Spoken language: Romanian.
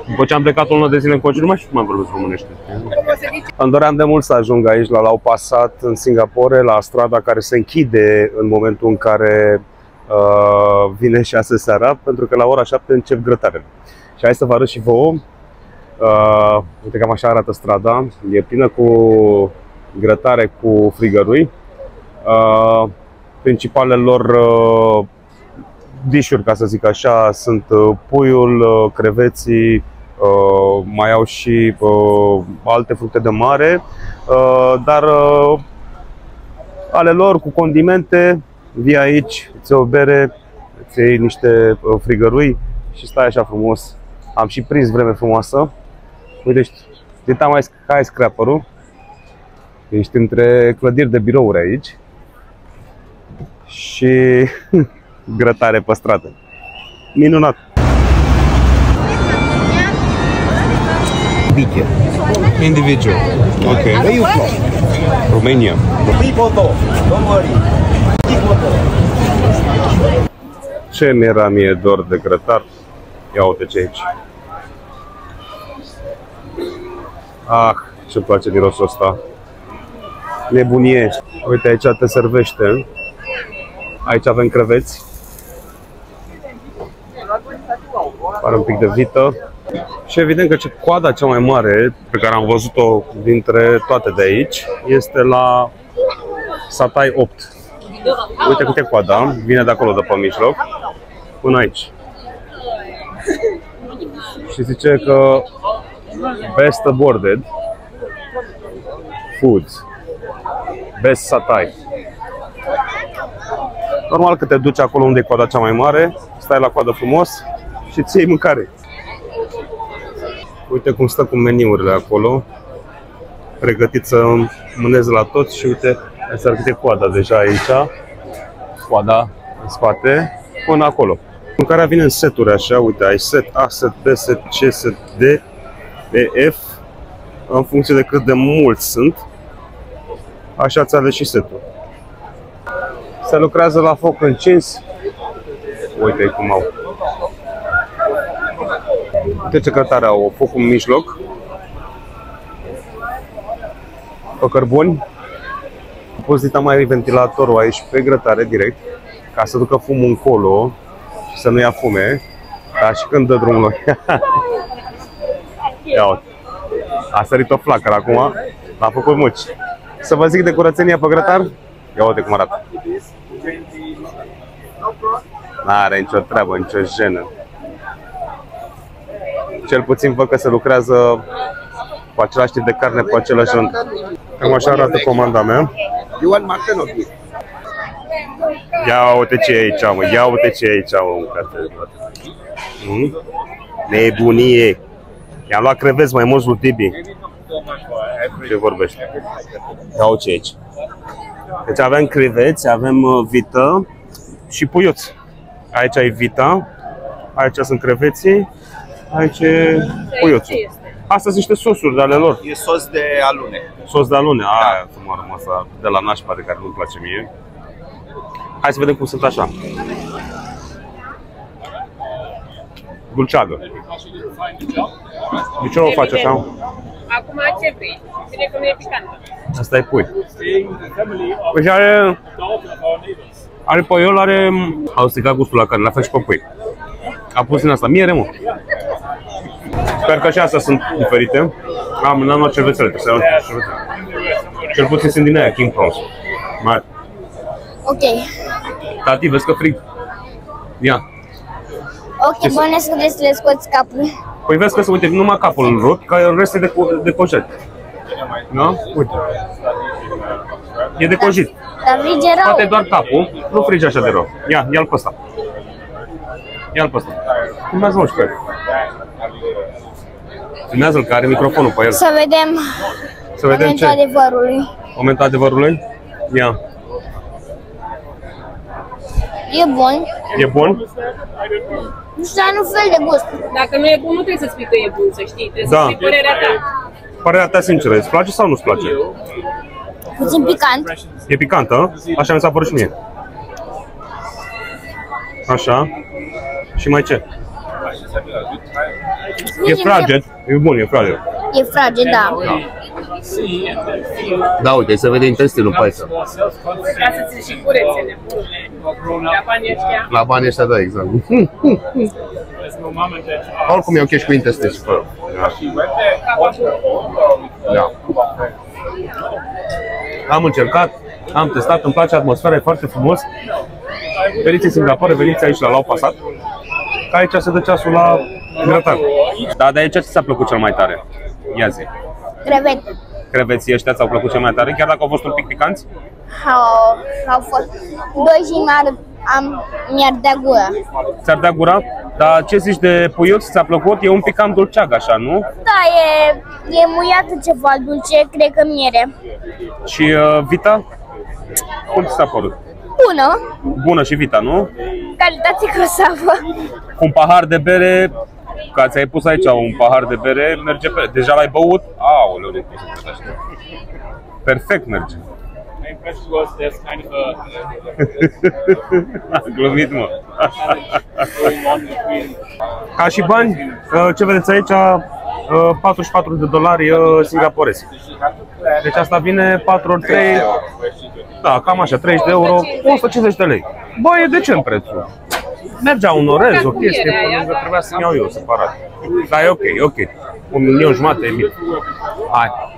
După ce am plecat o lună de zile încoace, nu mai știu cum am vorbesc românește. Îmi doream de mult să ajung aici, la Lau Pasat, în Singapore, la strada care se închide în momentul în care vine 6 seara, pentru că la ora 7 încep grătarele. Și hai să vă arăt și vouă. Uite, cam așa arată strada. E plină cu grătare cu frigărui. Principalele lor dișuri, ca să zic așa, sunt puiul, creveții, mai au și alte fructe de mare, dar ale lor cu condimente. Vii aici, îți iei o bere, îți iei niște frigărui și stai așa frumos. Am și prins vreme frumoasă. Uite, uita mai skyscraper-ul. Ești între clădiri de birouri aici și grătare pe stradă. Minunat! Biche. Individual. Ok. Where you from? Romania. Ce mi-era mie dor de grătar. Ia uite ce aici. Ah, ce-mi place mirosul ăsta. Nebunie. Uite, aici te servește. Aici avem creveți. Are un pic de vită. Și evident că coada cea mai mare pe care am văzut-o dintre toate de aici este la Satay 8. Uite cât e coada, vine de acolo de pe mijloc până aici. Și zice că best awarded foods, best Satay. Normal că te duci acolo unde e coada cea mai mare, stai la coadă frumos și ți iei mâncare. Uite cum stă cu meniurile acolo, pregătit să mânezi la tot și uite, asta câte coada deja aici, coada în spate, până acolo. Mâncarea vine în seturi așa, uite, ai set A, set B, set C, set D, E, F, în funcție de cât de mulți sunt, așa ți ales și setul. Se lucrează la foc încins, uite cum au. Uite ce grătare au, focul în mijloc, pe cărbuni. Poziția mai ventilatorul aici pe grătare direct, ca să ducă fumul încolo și să nu ia fume, dar și când dă drumul. Ia uite, a sărit o flacără acum, l-a făcut muci. Să vă zic de curățenia pe grătar? Ia uite cum arată. N-are nicio treabă, nicio jenă. Cel puțin văd că se lucrează cu același tip de carne, pe același rând. Cam așa arată comanda mea. Ia uite ce e aici, mă. Ia uite ce e aici, mă. Nebunie. I-am luat creveți mai mulți lui Tibi. Ce vorbești? Ia uite ce e aici. Deci avem creveți, avem vită și puiuț. Aici e vita, aici sunt creveții, aici e puiuțul. Astea sunt niște sosuri de ale lor. E sos de alune. Sos de alune, aia să mă rămasă de la nașpa de care nu-mi place mie. Hai să vedem cum sunt așa. Dulceagă. De ce nu o faci așa? Acum ce vrei? Bine că nu e picantă. Asta e pui. Păi are puiul, au stricat gustul la carne, la fel și pe pui. A pus din asta miere, mă. Sper că și astea sunt diferite. N-am luat cervețele, trebuie să iau cervețele. Cel puțin sunt din aia, King Prawns. Mai. Ok. Tati, vezi că frig. Ia. Ok, bănesc că trebuie să le scoți capul. Păi vezi că, uite, numai capul în rupt, că el rest e de cojit. Da? Uite. E de cojit. Dar frige rău. Poate doar capul, nu frige așa de rău. Ia-l pe ăsta. Ia-l pe ăsta. Filmează-mă și pe el. Filmează-l, că are microfonul pe el. Să vedem. Să vedem ce? Momentul adevărului. Momentul adevărului? Ia. E bun. E bun? Nu știu, are un fel de gust. Dacă nu e bun, nu trebuie să spui că e bun, să știi. Trebuie să spui părerea ta. Părerea ta sinceră, îți place sau nu-ți place? Puțin picant. E picantă? Așa mi s-a părut și mie. Așa. Și mai ce? E fraged, e bun, e fraged. E frage, da. Da, uite, se vede intestinul pe aici. Vrea să ți și curețele. La banii ăștia. La banii ăștia, da, exact. Oricum e ok și cu intestin și fără. Da. Am încercat, am testat, îmi place atmosfera, e foarte frumos. Veniți în Singapore, veniți aici la Lau Pasat. Că aici se dă ceasul la grătar. Da, de aici ce ți-a plăcut cel mai tare? Ia zi. Crevete. Creveții ăștia ți-au plăcut cel mai tare, chiar dacă au fost un pic picanți? Au fost 2 și mi-ar dea gura. Ți-ar dea gura? Dar ce zici de puiuț? Ți-a plăcut? E un pic cam dulceag așa, nu? Da, e muiată ceva dulce, cred că miere. Și Vita? Cum ți s-a părut? Bună, Bună și Vita, nu? calitate grosavă. Cu un pahar de bere, că ți-ai pus aici un pahar de bere, merge pe... Deja l-ai băut? Aoleu, nu pot să cred așa. Perfect merge. A glumit, mă. Ca și bani, ce vedeți aici, $44 singaporezi. Deci asta vine 4 ori 3, da, cam așa, 30 de euro, 150 de lei. Bă, e decent prețul. Mergea un orez, o chestie, până trebuia să-mi iau eu separat. Dar e ok, e ok. 1,5 milion e bine. Hai.